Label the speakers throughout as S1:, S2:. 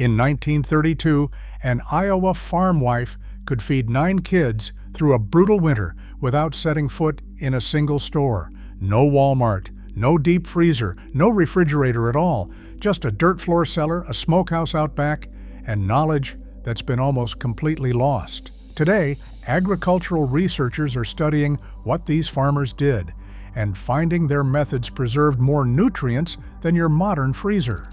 S1: In 1932, an Iowa farm wife could feed 9 kids through a brutal winter without setting foot in a single store. No Walmart, no deep freezer, no refrigerator at all, just a dirt floor cellar, a smokehouse out back, and knowledge that's been almost completely lost. Today, agricultural researchers are studying what these farmers did and finding their methods preserved more nutrients than your modern freezer.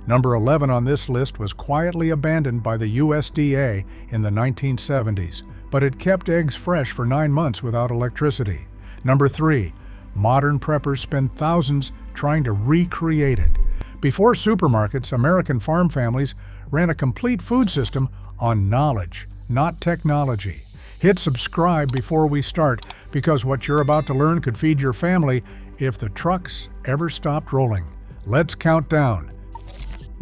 S1: Number 11 on this list was quietly abandoned by the USDA in the 1970s, but it kept eggs fresh for 9 months without electricity. Number 3, modern preppers spend thousands trying to recreate it. Before supermarkets, American farm families ran a complete food system on knowledge, not technology. Hit subscribe before we start, because what you're about to learn could feed your family if the trucks ever stopped rolling. Let's count down.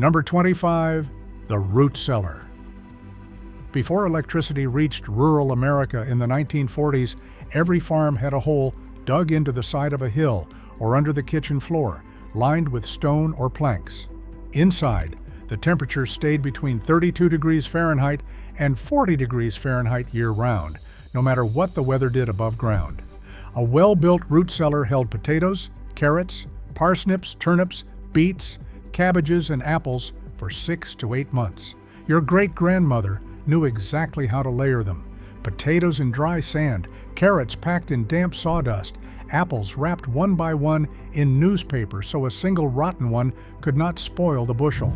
S1: Number 25, the root cellar. Before electricity reached rural America in the 1940s, every farm had a hole dug into the side of a hill or under the kitchen floor, lined with stone or planks. Inside, the temperature stayed between 32 degrees Fahrenheit and 40 degrees Fahrenheit year-round, no matter what the weather did above ground. A well-built root cellar held potatoes, carrots, parsnips, turnips, beets, cabbages, and apples for 6 to 8 months. Your great-grandmother knew exactly how to layer them. Potatoes in dry sand, carrots packed in damp sawdust, apples wrapped one by one in newspaper so a single rotten one could not spoil the bushel.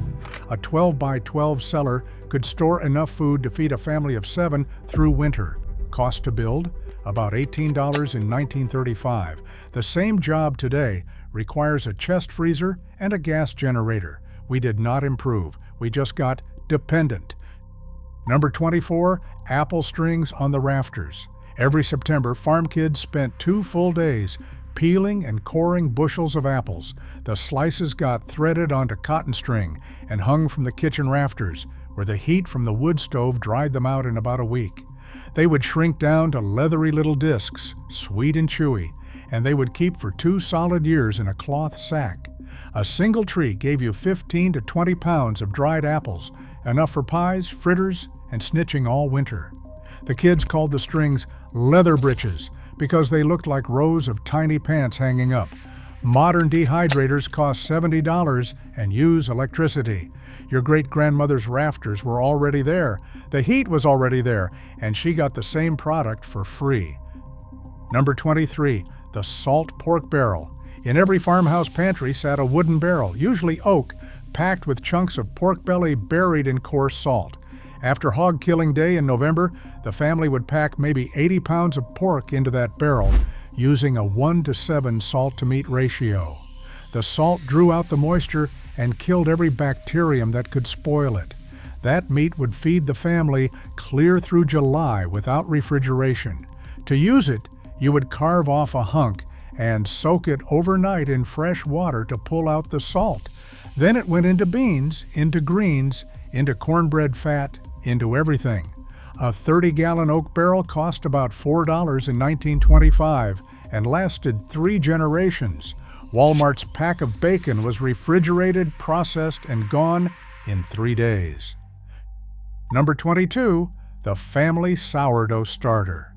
S1: A 12 by 12 cellar could store enough food to feed a family of 7 through winter. Cost to build? About $18 in 1935. The same job today requires a chest freezer and a gas generator. We did not improve. We just got dependent. Number 24, apple strings on the rafters. Every September, farm kids spent 2 full days peeling and coring bushels of apples. The slices got threaded onto cotton string and hung from the kitchen rafters, where the heat from the wood stove dried them out in about a week. They would shrink down to leathery little discs, sweet and chewy, and they would keep for 2 solid years in a cloth sack. A single tree gave you 15 to 20 pounds of dried apples, enough for pies, fritters, and snitching all winter. The kids called the strings leather breeches because they looked like rows of tiny pants hanging up. Modern dehydrators cost $70 and use electricity. Your great-grandmother's rafters were already there. The heat was already there, and she got the same product for free. Number 23, the salt pork barrel. In every farmhouse pantry sat a wooden barrel, usually oak, packed with chunks of pork belly buried in coarse salt. After hog killing day in November, the family would pack maybe 80 pounds of pork into that barrel, using a 1:7 salt-to-meat ratio. The salt drew out the moisture and killed every bacterium that could spoil it. That meat would feed the family clear through July without refrigeration. To use it, you would carve off a hunk and soak it overnight in fresh water to pull out the salt. Then it went into beans, into greens, into cornbread fat, into everything. A 30-gallon oak barrel cost about $4 in 1925 and lasted 3 generations. Walmart's pack of bacon was refrigerated, processed, and gone in 3 days. Number 22, the family sourdough starter.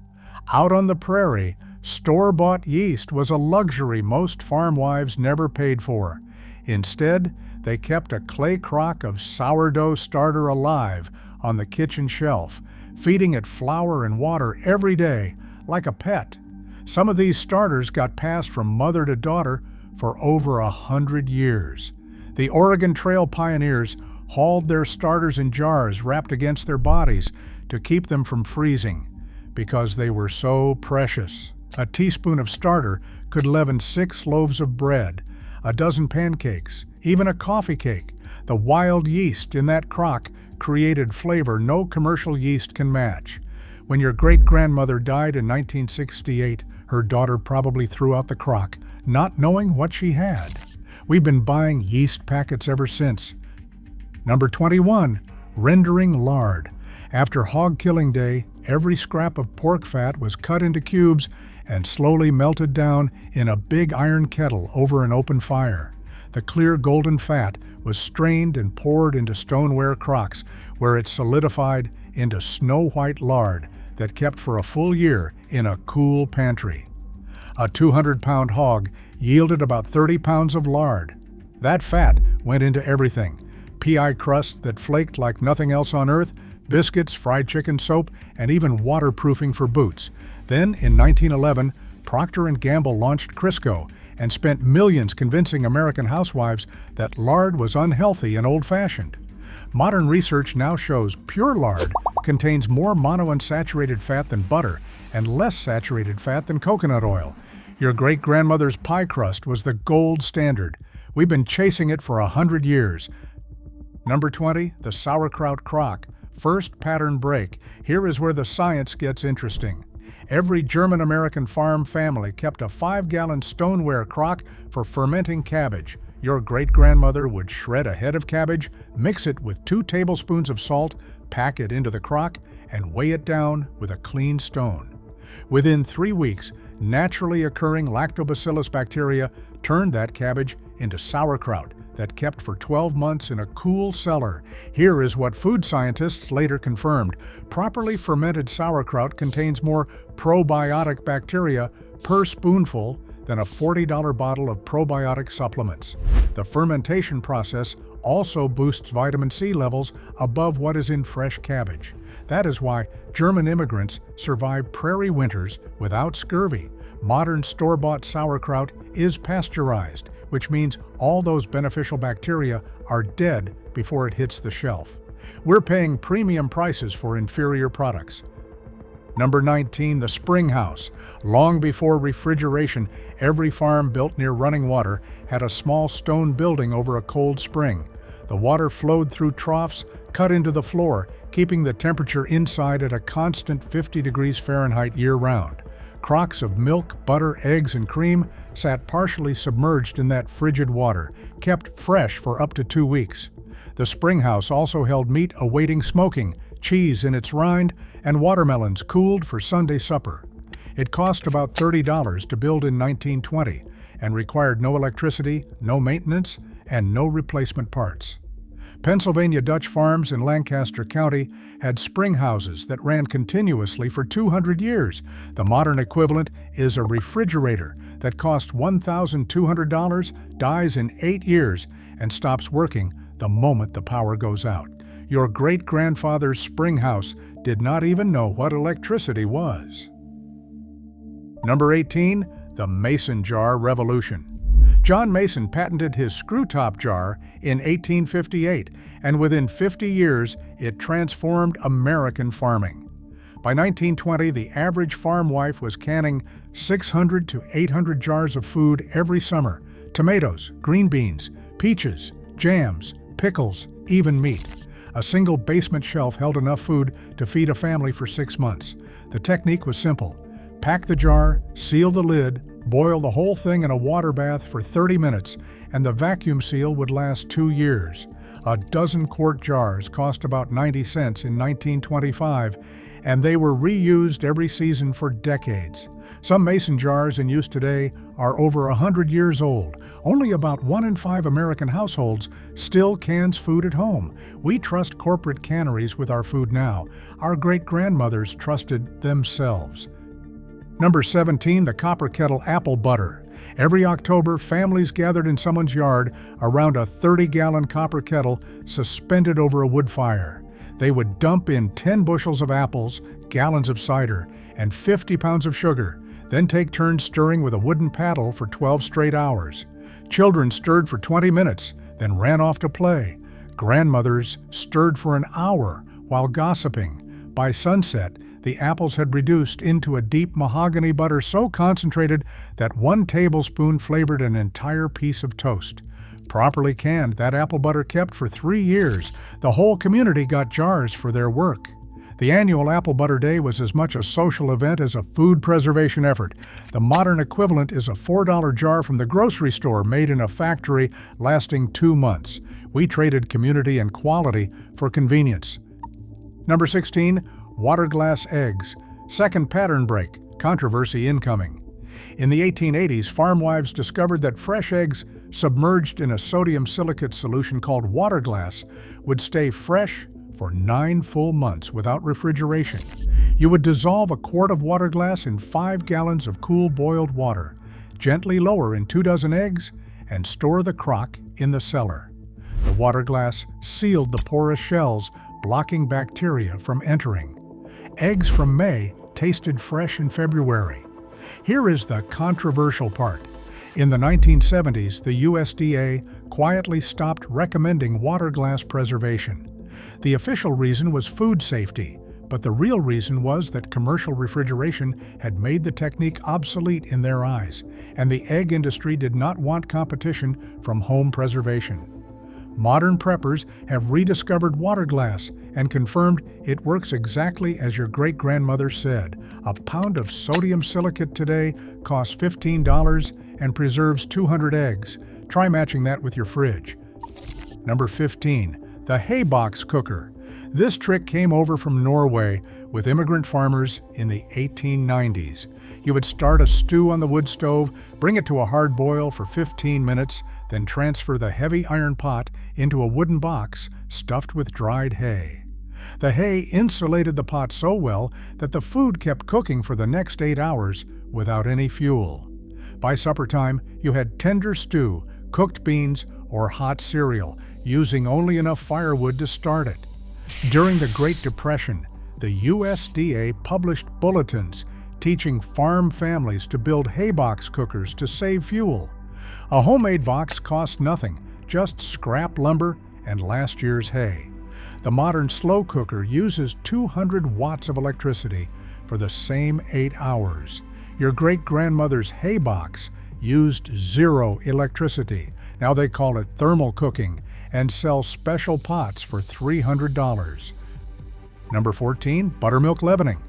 S1: Out on the prairie, store-bought yeast was a luxury most farm wives never paid for. Instead, they kept a clay crock of sourdough starter alive on the kitchen shelf, feeding it flour and water every day, like a pet. Some of these starters got passed from mother to daughter for over 100 years. The Oregon Trail pioneers hauled their starters in jars wrapped against their bodies to keep them from freezing, because they were so precious. A teaspoon of starter could leaven 6 loaves of bread, a dozen pancakes, even a coffee cake. The wild yeast in that crock created flavor no commercial yeast can match. When your great-grandmother died in 1968, her daughter probably threw out the crock, not knowing what she had. We've been buying yeast packets ever since. Number 21, rendering lard. After hog killing day, every scrap of pork fat was cut into cubes and slowly melted down in a big iron kettle over an open fire. The clear golden fat was strained and poured into stoneware crocks, where it solidified into snow-white lard that kept for a full year in a cool pantry. A 200-pound hog yielded about 30 pounds of lard. That fat went into everything: pie crust that flaked like nothing else on earth, biscuits, fried chicken, soap, and even waterproofing for boots. Then, in 1911, Procter & Gamble launched Crisco and spent millions convincing American housewives that lard was unhealthy and old-fashioned. Modern research now shows pure lard contains more monounsaturated fat than butter and less saturated fat than coconut oil. Your great-grandmother's pie crust was the gold standard. We've been chasing it for 100 years. Number 20, the sauerkraut crock. First pattern break. Here is where the science gets interesting. Every German-American farm family kept a 5-gallon stoneware crock for fermenting cabbage. Your great-grandmother would shred a head of cabbage, mix it with 2 tablespoons of salt, pack it into the crock, and weigh it down with a clean stone. Within 3 weeks, naturally occurring lactobacillus bacteria turned that cabbage into sauerkraut that kept for 12 months in a cool cellar. Here is what food scientists later confirmed. Properly fermented sauerkraut contains more probiotic bacteria per spoonful than a $40 bottle of probiotic supplements. The fermentation process also boosts vitamin C levels above what is in fresh cabbage. That is why German immigrants survived prairie winters without scurvy. Modern store-bought sauerkraut is pasteurized, which means all those beneficial bacteria are dead before it hits the shelf. We're paying premium prices for inferior products. Number 19, the spring house. Long before refrigeration, every farm built near running water had a small stone building over a cold spring. The water flowed through troughs cut into the floor, keeping the temperature inside at a constant 50 degrees Fahrenheit year-round. Crocks of milk, butter, eggs, and cream sat partially submerged in that frigid water, kept fresh for up to 2 weeks. The spring house also held meat awaiting smoking, cheese in its rind, and watermelons cooled for Sunday supper. It cost about $30 to build in 1920 and required no electricity, no maintenance, and no replacement parts. Pennsylvania Dutch farms in Lancaster County had spring houses that ran continuously for 200 years. The modern equivalent is a refrigerator that costs $1,200, dies in 8 years, and stops working the moment the power goes out. Your great-grandfather's spring house did not even know what electricity was. Number 18, the mason jar revolution. John Mason patented his screw-top jar in 1858, and within 50 years, it transformed American farming. By 1920, the average farm wife was canning 600 to 800 jars of food every summer: tomatoes, green beans, peaches, jams, pickles, even meat. A single basement shelf held enough food to feed a family for 6 months. The technique was simple: pack the jar, seal the lid, boil the whole thing in a water bath for 30 minutes, and the vacuum seal would last 2 years. A dozen quart jars cost about 90 cents in 1925, and they were reused every season for decades. Some mason jars in use today are over 100 years old. Only about 1 in 5 American households still cans food at home. We trust corporate canneries with our food now. Our great-grandmothers trusted themselves. Number 17, the copper kettle apple butter. Every October, families gathered in someone's yard around a 30-gallon copper kettle suspended over a wood fire. They would dump in 10 bushels of apples, gallons of cider, and 50 pounds of sugar, then take turns stirring with a wooden paddle for 12 straight hours. Children stirred for 20 minutes, then ran off to play. Grandmothers stirred for an hour while gossiping. By sunset, the apples had reduced into a deep mahogany butter so concentrated that 1 tablespoon flavored an entire piece of toast. Properly canned, that apple butter kept for 3 years. The whole community got jars for their work. The annual Apple Butter Day was as much a social event as a food preservation effort. The modern equivalent is a $4 jar from the grocery store made in a factory lasting 2 months. We traded community and quality for convenience. Number 16, water glass eggs. Second pattern break, controversy incoming. In the 1880s, farm wives discovered that fresh eggs submerged in a sodium silicate solution called water glass, would stay fresh for 9 full months without refrigeration. You would dissolve a quart of water glass in 5 gallons of cool boiled water, gently lower in 24 eggs, and store the crock in the cellar. The water glass sealed the porous shells, blocking bacteria from entering. Eggs from May tasted fresh in February. Here is the controversial part. In the 1970s, the USDA quietly stopped recommending water glass preservation. The official reason was food safety, but the real reason was that commercial refrigeration had made the technique obsolete in their eyes, and the egg industry did not want competition from home preservation. Modern preppers have rediscovered water glass and confirmed it works exactly as your great-grandmother said. A pound of sodium silicate today costs $15 and preserves 200 eggs. Try matching that with your fridge. Number 15. The hay box cooker. This trick came over from Norway with immigrant farmers in the 1890s. You would start a stew on the wood stove, bring it to a hard boil for 15 minutes, then transfer the heavy iron pot into a wooden box stuffed with dried hay. The hay insulated the pot so well that the food kept cooking for the next 8 hours without any fuel. By supper time, you had tender stew, cooked beans, or hot cereal, using only enough firewood to start it. During the Great Depression, the USDA published bulletins teaching farm families to build hay box cookers to save fuel. A homemade box cost nothing, just scrap lumber and last year's hay. The modern slow cooker uses 200 watts of electricity for the same 8 hours. Your great-grandmother's hay box used 0 electricity. Now they call it thermal cooking and sell special pots for $300. Number 14. Buttermilk leavening.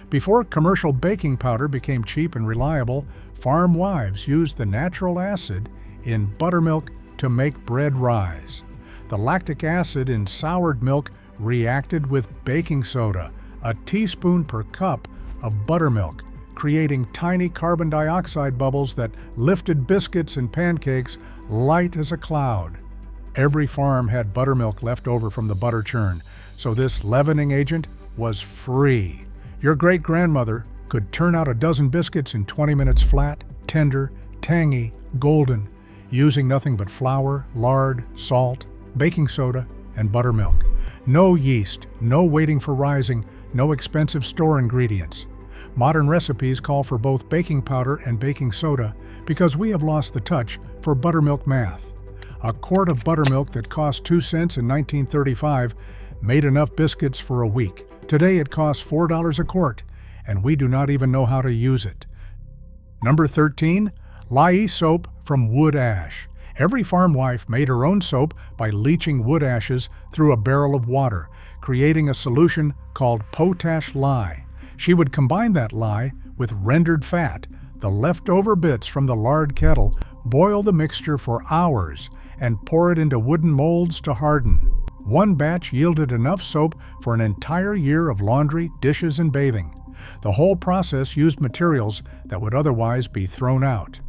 S1: Before commercial baking powder became cheap and reliable, farm wives used the natural acid in buttermilk to make bread rise. The lactic acid in soured milk reacted with baking soda, a teaspoon per cup of buttermilk, creating tiny carbon dioxide bubbles that lifted biscuits and pancakes light as a cloud. Every farm had buttermilk left over from the butter churn, so this leavening agent was free. Your great-grandmother could turn out a dozen biscuits in 20 minutes flat, tender, tangy, golden, using nothing but flour, lard, salt, baking soda, and buttermilk. No yeast, no waiting for rising, no expensive store ingredients. Modern recipes call for both baking powder and baking soda because we have lost the touch for buttermilk math. A quart of buttermilk that cost 2 cents in 1935 made enough biscuits for a week. Today it costs $4 a quart, and we do not even know how to use it. Number 13. Lye soap from wood ash. Every farm wife made her own soap by leaching wood ashes through a barrel of water, creating a solution called potash lye. She would combine that lye with rendered fat, the leftover bits from the lard kettle, boil the mixture for hours, and pour it into wooden molds to harden. One batch yielded enough soap for an entire year of laundry, dishes, and bathing. The whole process used materials that would otherwise be thrown out.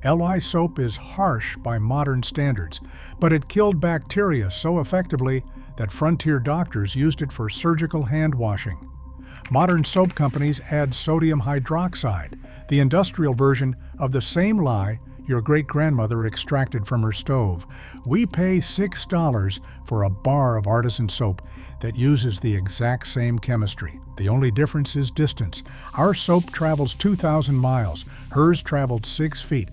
S1: Lye soap is harsh by modern standards, but it killed bacteria so effectively that frontier doctors used it for surgical hand washing. Modern soap companies add sodium hydroxide, the industrial version of the same lye your great-grandmother extracted from her stove. We pay $6 for a bar of artisan soap that uses the exact same chemistry. The only difference is distance. Our soap travels 2,000 miles. Hers traveled 6 feet.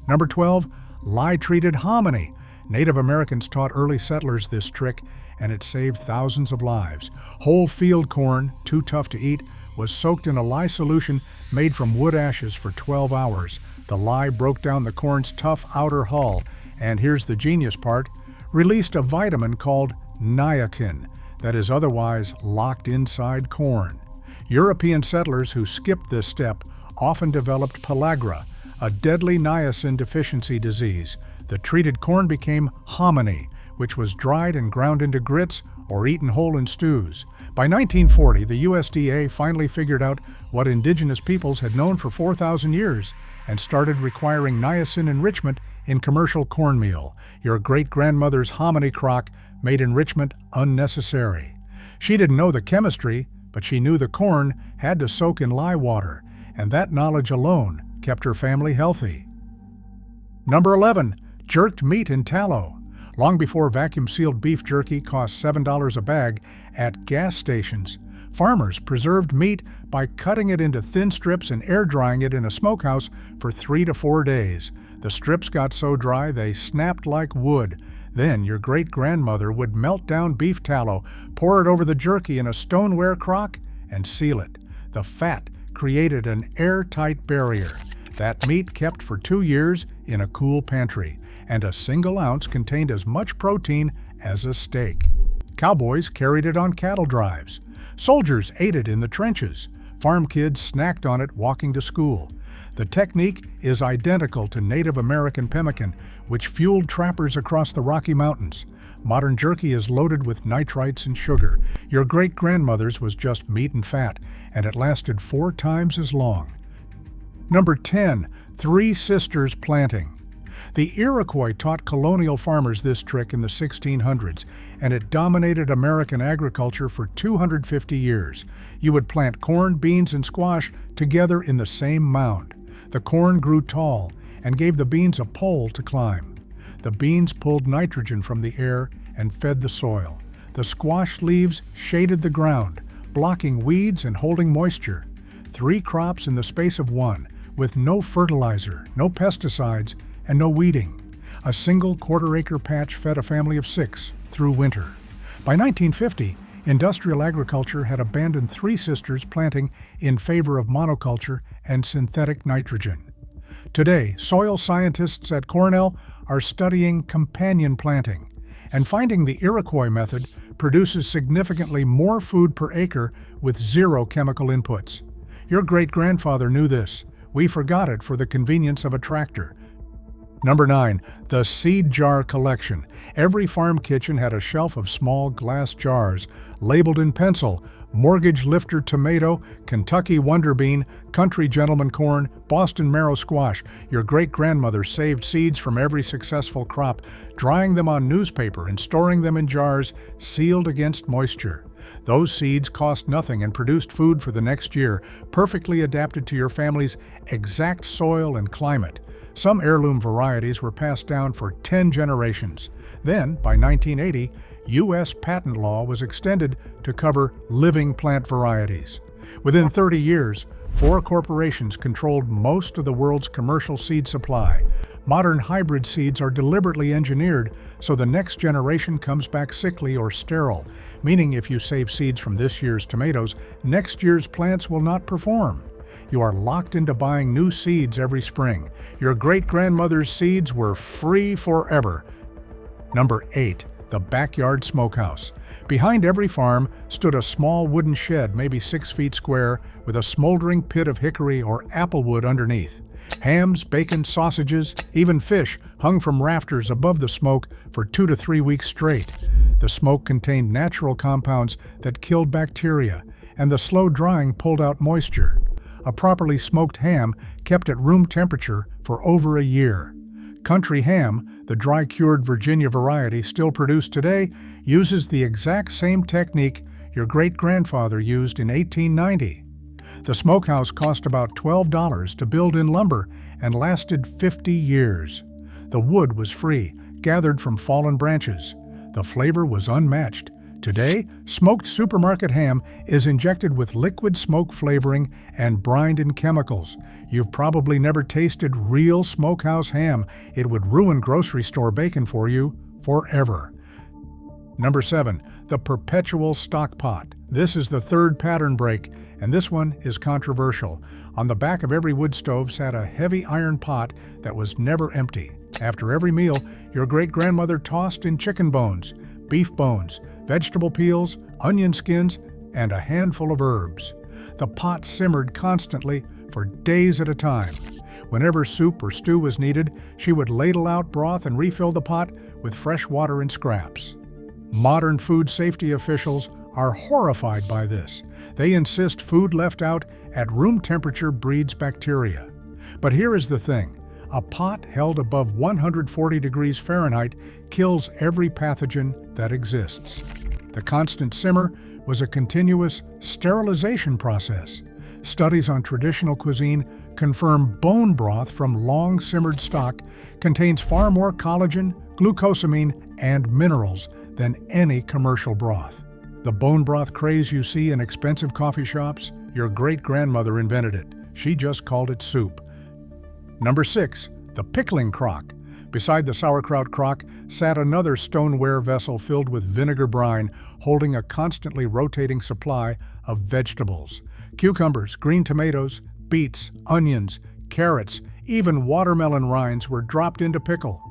S1: Number 12. Lye-treated hominy. Native Americans taught early settlers this trick, and it saved thousands of lives. Whole field corn, too tough to eat, was soaked in a lye solution made from wood ashes for 12 hours. The lye broke down the corn's tough outer hull, and here's the genius part, released a vitamin called niacin that is otherwise locked inside corn. European settlers who skipped this step often developed pellagra, a deadly niacin deficiency disease. The treated corn became hominy, which was dried and ground into grits or eaten whole in stews. By 1940, the USDA finally figured out what indigenous peoples had known for 4,000 years and started requiring niacin enrichment in commercial cornmeal. Your great-grandmother's hominy crock made enrichment unnecessary. She didn't know the chemistry, but she knew the corn had to soak in lye water, and that knowledge alone kept her family healthy. Number 11. Jerked meat in tallow. Long before vacuum-sealed beef jerky cost $7 a bag at gas stations, farmers preserved meat by cutting it into thin strips and air-drying it in a smokehouse for 3 to 4 days. The strips got so dry they snapped like wood. Then your great-grandmother would melt down beef tallow, pour it over the jerky in a stoneware crock, and seal it. The fat created an airtight barrier. That meat kept for 2 years in a cool pantry, and a single ounce contained as much protein as a steak. Cowboys carried it on cattle drives. Soldiers ate it in the trenches. Farm kids snacked on it walking to school. The technique is identical to Native American pemmican, which fueled trappers across the Rocky Mountains. Modern jerky is loaded with nitrites and sugar. Your great-grandmother's was just meat and fat, and it lasted 4 times as long. Number 10. Three Sisters planting. The Iroquois taught colonial farmers this trick in the 1600s, and it dominated American agriculture for 250 years. You would plant corn, beans, and squash together in the same mound. The corn grew tall and gave the beans a pole to climb. The beans pulled nitrogen from the air and fed the soil. The squash leaves shaded the ground, blocking weeds and holding moisture. 3 crops in the space of 1, with no fertilizer, no pesticides, and no weeding. A single quarter-acre patch fed a family of 6 through winter. By 1950, industrial agriculture had abandoned Three Sisters planting in favor of monoculture and synthetic nitrogen. Today, soil scientists at Cornell are studying companion planting, and finding the Iroquois method produces significantly more food per acre with 0 chemical inputs. Your great-grandfather knew this. We forgot it for the convenience of a tractor. Number 9. The seed jar collection. Every farm kitchen had a shelf of small glass jars labeled in pencil: Mortgage Lifter tomato, Kentucky Wonder Bean, Country Gentleman corn, Boston Marrow squash. Your great-grandmother saved seeds from every successful crop, drying them on newspaper and storing them in jars sealed against moisture. Those seeds cost nothing and produced food for the next year, perfectly adapted to your family's exact soil and climate. Some heirloom varieties were passed down for 10 generations. Then, by 1980, U.S. patent law was extended to cover living plant varieties. Within 30 years, 4 corporations controlled most of the world's commercial seed supply. Modern hybrid seeds are deliberately engineered so the next generation comes back sickly or sterile, meaning if you save seeds from this year's tomatoes, next year's plants will not perform. You are locked into buying new seeds every spring. Your great-grandmother's seeds were free forever. Number 8. The backyard smokehouse. Behind every farm stood a small wooden shed, maybe 6 feet square, with a smoldering pit of hickory or applewood underneath. Hams, bacon, sausages, even fish hung from rafters above the smoke for 2 to 3 weeks straight. The smoke contained natural compounds that killed bacteria, and the slow drying pulled out moisture. A properly smoked ham kept at room temperature for over a year. Country ham, the dry-cured Virginia variety still produced today, uses the exact same technique your great-grandfather used in 1890. The smokehouse cost about $12 to build in lumber and lasted 50 years. The wood was free, gathered from fallen branches. The flavor was unmatched. Today, smoked supermarket ham is injected with liquid smoke flavoring and brined in chemicals. You've probably never tasted real smokehouse ham. It would ruin grocery store bacon for you forever. Number 7. The perpetual stock pot. This is the 3rd pattern break, and this one is controversial. On the back of every wood stove sat a heavy iron pot that was never empty. After every meal, your great-grandmother tossed in chicken bones, beef bones, vegetable peels, onion skins, and a handful of herbs. The pot simmered constantly for days at a time. Whenever soup or stew was needed, she would ladle out broth and refill the pot with fresh water and scraps. Modern food safety officials are horrified by this. They insist food left out at room temperature breeds bacteria. But here is the thing. A pot held above 140 degrees Fahrenheit kills every pathogen that exists. The constant simmer was a continuous sterilization process. Studies on traditional cuisine confirm bone broth from long-simmered stock contains far more collagen, glucosamine, and minerals than any commercial broth. The bone broth craze you see in expensive coffee shops, your great-grandmother invented it. She just called it soup. Number 6. The pickling crock. Beside the sauerkraut crock sat another stoneware vessel filled with vinegar brine, holding a constantly rotating supply of vegetables. Cucumbers, green tomatoes, beets, onions, carrots, even watermelon rinds were dropped into pickle.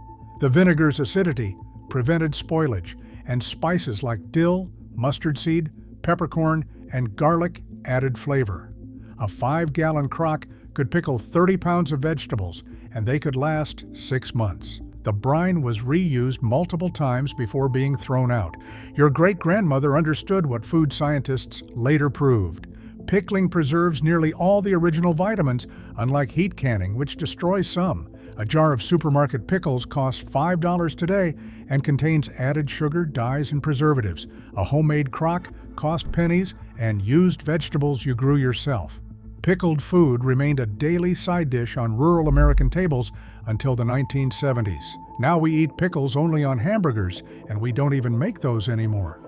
S1: The vinegar's acidity prevented spoilage, and spices like dill, mustard seed, peppercorn, and garlic added flavor. A 5-gallon crock could pickle 30 pounds of vegetables, and they could last 6 months. The brine was reused multiple times before being thrown out. Your great-grandmother understood what food scientists later proved. Pickling preserves nearly all the original vitamins, unlike heat canning, which destroys some. A jar of supermarket pickles costs $5 today and contains added sugar, dyes, and preservatives. A homemade crock cost pennies and used vegetables you grew yourself. Pickled food remained a daily side dish on rural American tables until the 1970s. Now we eat pickles only on hamburgers, and we don't even make those anymore.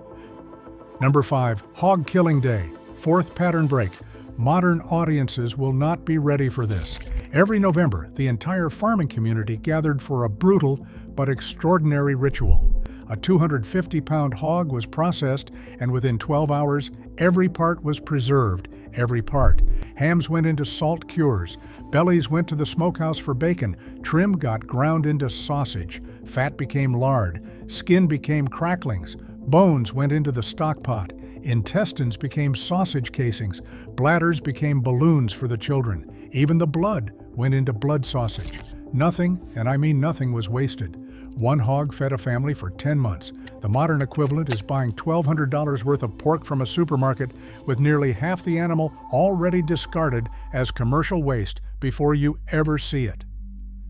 S1: Number 5. Hog Killing Day. Fourth pattern break. Modern audiences will not be ready for this. Every November, the entire farming community gathered for a brutal but extraordinary ritual. A 250-pound hog was processed, and within 12 hours, every part was preserved, every part. Hams went into salt cures, bellies went to the smokehouse for bacon, trim got ground into sausage, fat became lard, skin became cracklings, bones went into the stock pot, intestines became sausage casings, bladders became balloons for the children, even the blood went into blood sausage. Nothing, and I mean nothing, was wasted. One hog fed a family for 10 months. The modern equivalent is buying $1,200 worth of pork from a supermarket with nearly half the animal already discarded as commercial waste before you ever see it.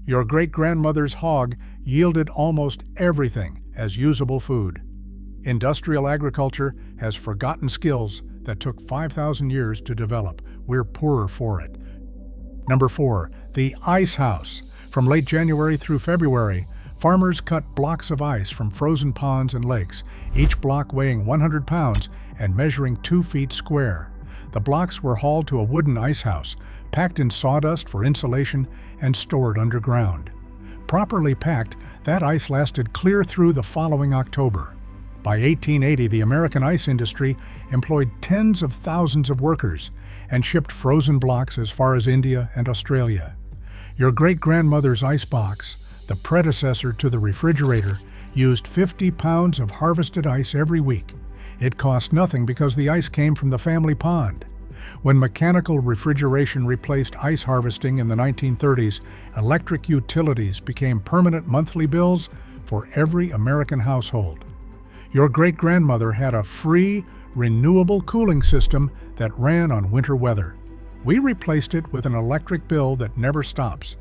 S1: Your great-grandmother's hog yielded almost everything as usable food. Industrial agriculture has forgotten skills that took 5,000 years to develop. We're poorer for it. Number 4. The ice house. From late January through February, farmers cut blocks of ice from frozen ponds and lakes, each block weighing 100 pounds and measuring 2 feet square. The blocks were hauled to a wooden ice house, packed in sawdust for insulation and stored underground. Properly packed, that ice lasted clear through the following October. By 1880, the American ice industry employed tens of thousands of workers and shipped frozen blocks as far as India and Australia. Your great-grandmother's icebox, the predecessor to the refrigerator, used 50 pounds of harvested ice every week. It cost nothing because the ice came from the family pond. When mechanical refrigeration replaced ice harvesting in the 1930s, electric utilities became permanent monthly bills for every American household. Your great-grandmother had a free, renewable cooling system that ran on winter weather. We replaced it with an electric bill that never stops.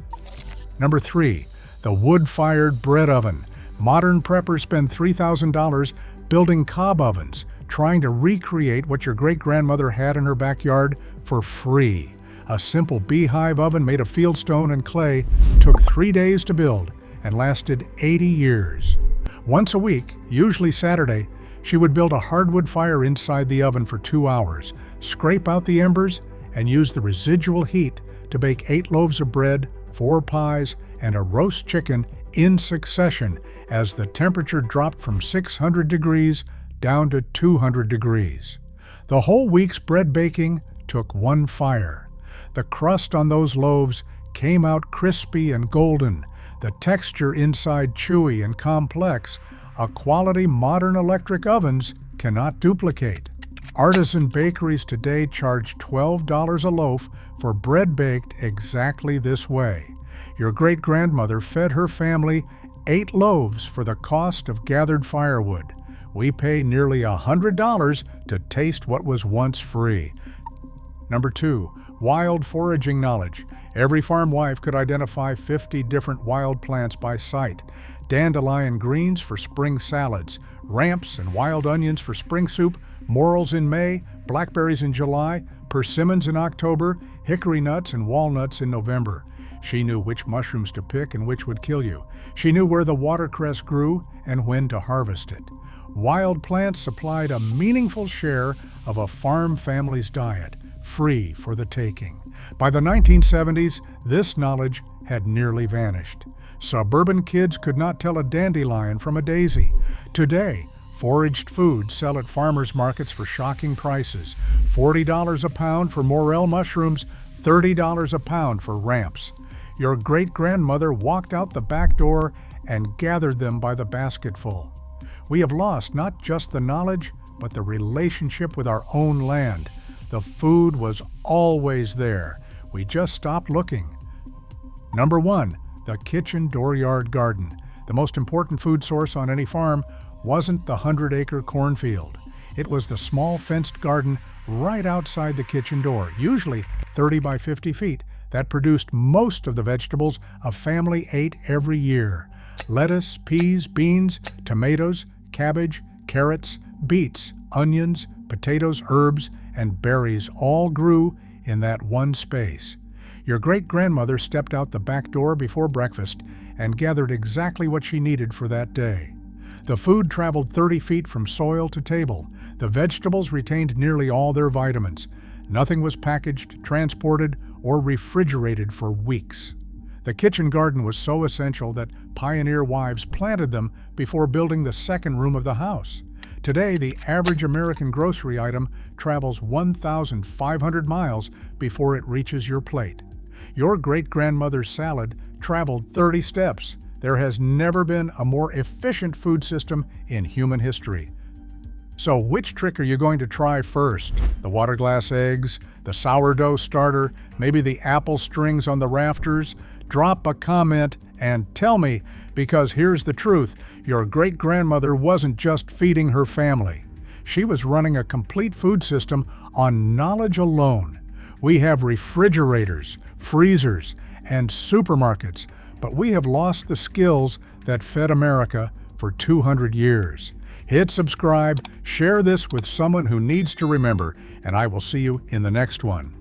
S1: Number 3. The wood-fired bread oven. Modern preppers spend $3,000 building cob ovens, trying to recreate what your great-grandmother had in her backyard for free. A simple beehive oven made of fieldstone and clay took 3 days to build and lasted 80 years. Once a week, usually Saturday, she would build a hardwood fire inside the oven for 2 hours, scrape out the embers, and use the residual heat to bake 8 loaves of bread, 4 pies, and a roast chicken in succession as the temperature dropped from 600 degrees down to 200 degrees. The whole week's bread baking took one fire. The crust on those loaves came out crispy and golden, the texture inside chewy and complex, a quality modern electric ovens cannot duplicate. Artisan bakeries today charge $12 a loaf for bread baked exactly this way. Your great-grandmother fed her family 8 loaves for the cost of gathered firewood. We pay nearly $100 to taste what was once free. Number 2, wild foraging knowledge. Every farm wife could identify 50 different wild plants by sight. Dandelion greens for spring salads, ramps and wild onions for spring soup, morels in May, blackberries in July, persimmons in October, hickory nuts and walnuts in November. She knew which mushrooms to pick and which would kill you. She knew where the watercress grew and when to harvest it. Wild plants supplied a meaningful share of a farm family's diet, free for the taking. By the 1970s, this knowledge had nearly vanished. Suburban kids could not tell a dandelion from a daisy. Today, foraged foods sell at farmers markets for shocking prices. $40 a pound for morel mushrooms, $30 a pound for ramps. Your great-grandmother walked out the back door and gathered them by the basketful. We have lost not just the knowledge, but the relationship with our own land. The food was always there. We just stopped looking. Number 1, the kitchen dooryard garden. The most important food source on any farm wasn't the 100-acre cornfield. It was the small fenced garden right outside the kitchen door, usually 30 by 50 feet, that produced most of the vegetables a family ate every year. Lettuce, peas, beans, tomatoes, cabbage, carrots, beets, onions, potatoes, herbs, and berries all grew in that one space. Your great-grandmother stepped out the back door before breakfast and gathered exactly what she needed for that day. The food traveled 30 feet from soil to table. The vegetables retained nearly all their vitamins. Nothing was packaged, transported, or refrigerated for weeks. The kitchen garden was so essential that pioneer wives planted them before building the second room of the house. Today, the average American grocery item travels 1,500 miles before it reaches your plate. Your great-grandmother's salad traveled 30 steps. There has never been a more efficient food system in human history. So which trick are you going to try first? The water glass eggs, the sourdough starter, maybe the apple strings on the rafters? Drop a comment and tell me, because here's the truth, your great-grandmother wasn't just feeding her family. She was running a complete food system on knowledge alone. We have refrigerators, freezers, and supermarkets, but we have lost the skills that fed America for 200 years. Hit subscribe, share this with someone who needs to remember, and I will see you in the next one.